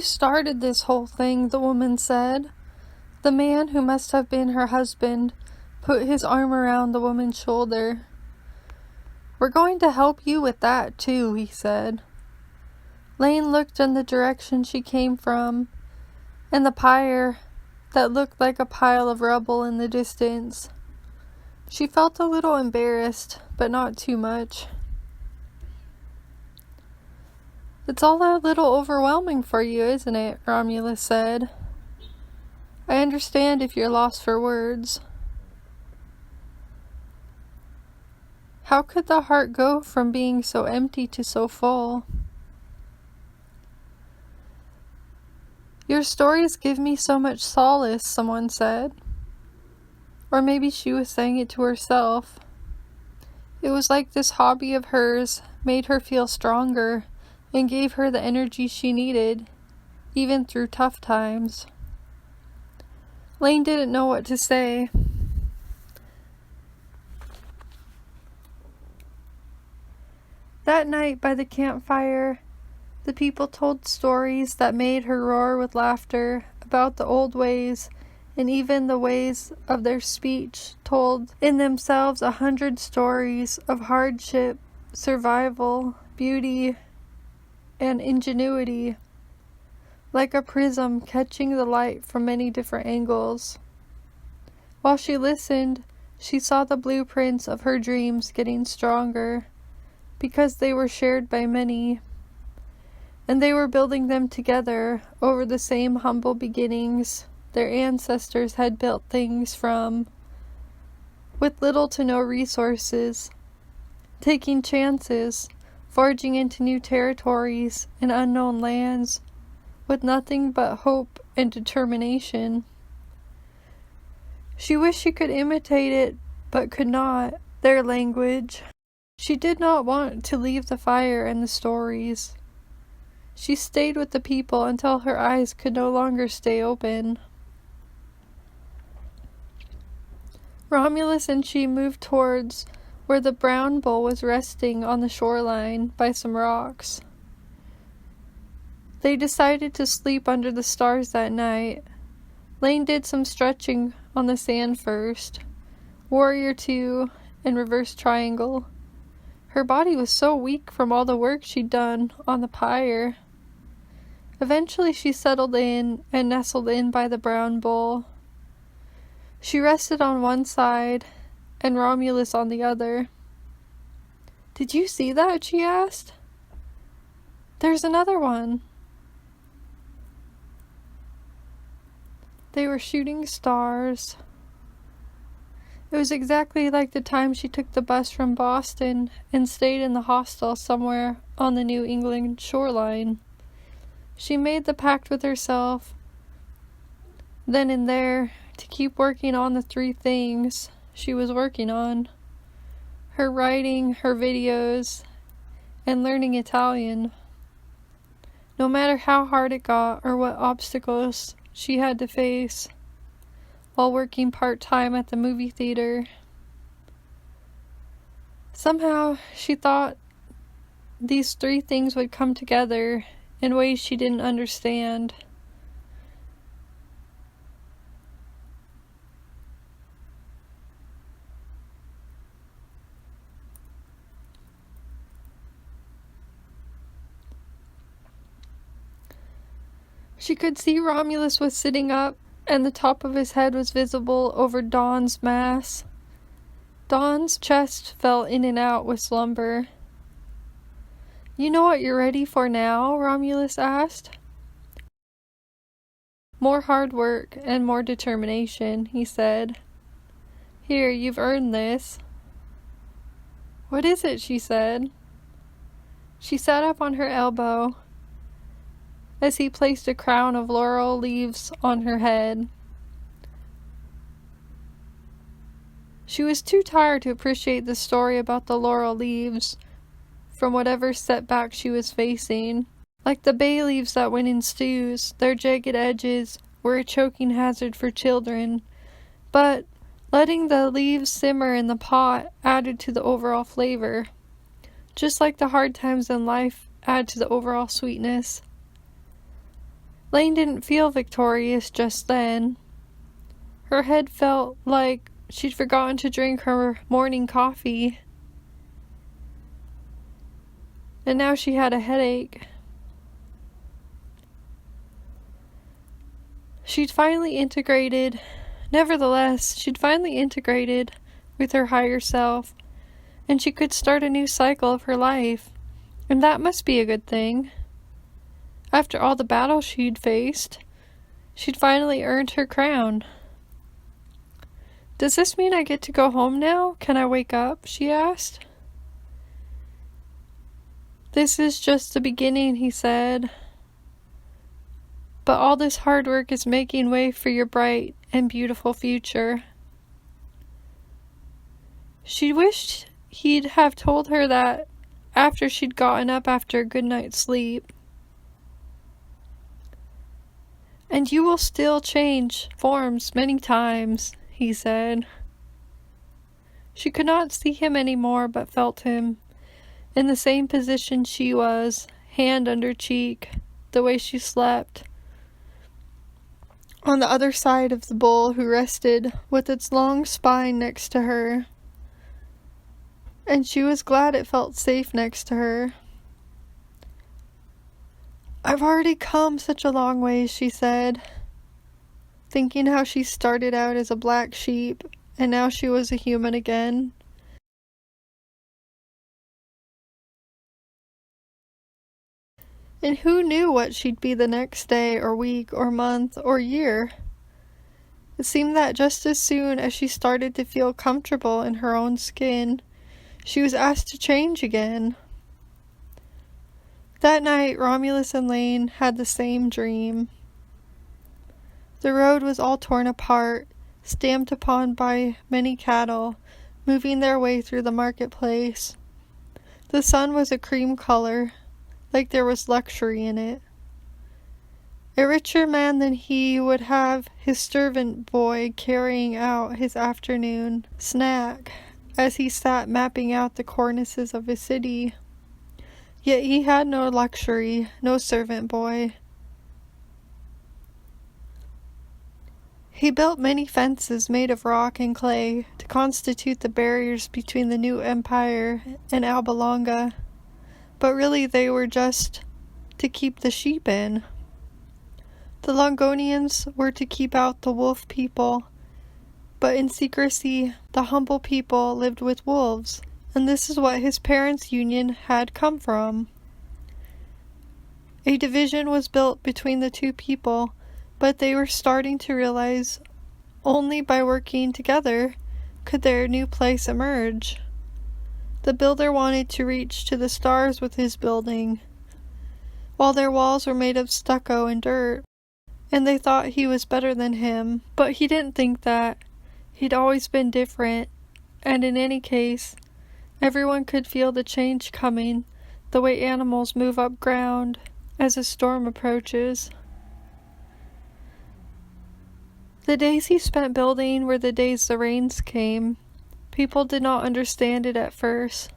"You started this whole thing," the woman said. The man, who must have been her husband, put his arm around the woman's shoulder. "We're going to help you with that, too," he said. Laine looked in the direction she came from, and the pyre that looked like a pile of rubble in the distance. She felt a little embarrassed, but not too much. "It's all a little overwhelming for you, isn't it?" Romulus said. "I understand if you're lost for words." How could the heart go from being so empty to so full? "Your stories give me so much solace," someone said. Or maybe she was saying it to herself. It was like this hobby of hers made her feel stronger and gave her the energy she needed, even through tough times. Laine didn't know what to say. That night by the campfire, the people told stories that made her roar with laughter about the old ways, and even the ways of their speech told in themselves 100 stories of hardship, survival, beauty, and ingenuity, like a prism catching the light from many different angles. While she listened, she saw the blueprints of her dreams getting stronger, because they were shared by many, and they were building them together over the same humble beginnings their ancestors had built things from, with little to no resources, taking chances, forging into new territories and unknown lands, with nothing but hope and determination. She wished she could imitate it, but could not, their language. She did not want to leave the fire and the stories. She stayed with the people until her eyes could no longer stay open. Romulus and she moved towards where the brown bull was resting on the shoreline by some rocks. They decided to sleep under the stars that night. Laine did some stretching on the sand first, warrior 2 and reverse triangle. Her body was so weak from all the work she'd done on the pyre. Eventually she settled in and nestled in by the brown bull. She rested on one side and Romulus on the other. "Did you see that?" she asked. "There's another one." They were shooting stars. It was exactly like the time she took the bus from Boston and stayed in the hostel somewhere on the New England shoreline. She made the pact with herself, then and there, to keep working on the 3 things she was working on: her writing, her videos, and learning Italian. No matter how hard it got or what obstacles she had to face, while working part-time at the movie theater. Somehow, she thought these 3 things would come together in ways she didn't understand. She could see Romulus was sitting up, and the top of his head was visible over Dawn's mass. Dawn's chest fell in and out with slumber. "You know what you're ready for now?" Romulus asked. "More hard work and more determination," he said. "Here, you've earned this." "What is it?" she said. She sat up on her elbow as he placed a crown of laurel leaves on her head. She was too tired to appreciate the story about the laurel leaves from whatever setback she was facing. Like the bay leaves that went in stews, their jagged edges were a choking hazard for children, but letting the leaves simmer in the pot added to the overall flavor, just like the hard times in life add to the overall sweetness. Laine didn't feel victorious just then. Her head felt like she'd forgotten to drink her morning coffee, and now she had a headache. Nevertheless, she'd finally integrated with her higher self, and she could start a new cycle of her life, and that must be a good thing. After all the battles she'd faced, she'd finally earned her crown. "Does this mean I get to go home now? Can I wake up?" she asked. "This is just the beginning," he said. "But all this hard work is making way for your bright and beautiful future." She wished he'd have told her that after she'd gotten up after a good night's sleep. "And you will still change forms many times," he said. She could not see him anymore, but felt him, in the same position she was, hand under cheek, the way she slept, on the other side of the bull who rested with its long spine next to her. And she was glad it felt safe next to her. "I've already come such a long way," she said, thinking how she started out as a black sheep, and now she was a human again. And who knew what she'd be the next day, or week, or month, or year? It seemed that just as soon as she started to feel comfortable in her own skin, she was asked to change again. That night, Romulus and Laine had the same dream. The road was all torn apart, stamped upon by many cattle, moving their way through the marketplace. The sun was a cream color, like there was luxury in it. A richer man than he would have his servant boy carrying out his afternoon snack as he sat mapping out the cornices of his city. Yet he had no luxury, no servant boy. He built many fences made of rock and clay to constitute the barriers between the new empire and Alba Longa, but really they were just to keep the sheep in. The Longonians were to keep out the wolf people, but in secrecy the humble people lived with wolves, and this is what his parents' union had come from. A division was built between the two people, but they were starting to realize only by working together could their new place emerge. The builder wanted to reach to the stars with his building, while their walls were made of stucco and dirt, and they thought he was better than him, but he didn't think that. He'd always been different, and in any case, everyone could feel the change coming, the way animals move up ground as a storm approaches. The days he spent building were the days the rains came. People did not understand it at first.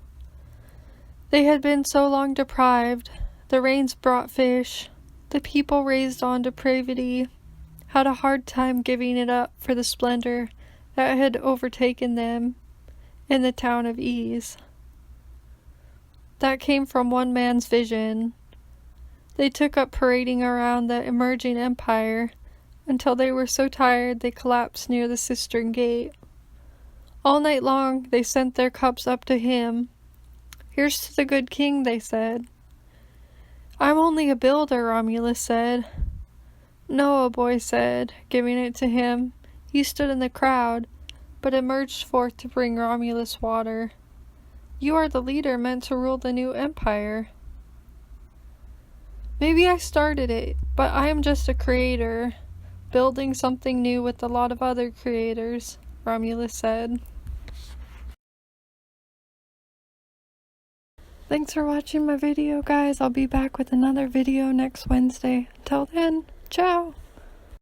They had been so long deprived. The rains brought fish. The people raised on depravity had a hard time giving it up for the splendor that had overtaken them in the town of ease. That came from one man's vision. They took up parading around the emerging empire until they were so tired they collapsed near the cistern gate. All night long they sent their cups up to him. "Here's to the good king," they said. "I'm only a builder," Romulus said. "No," a boy said, giving it to him. He stood in the crowd, but emerged forth to bring Romulus water. "You are the leader meant to rule the new empire." "Maybe I started it, but I am just a creator, building something new with a lot of other creators," Romulus said. Thanks for watching my video, guys. I'll be back with another video next Wednesday. Until then, ciao!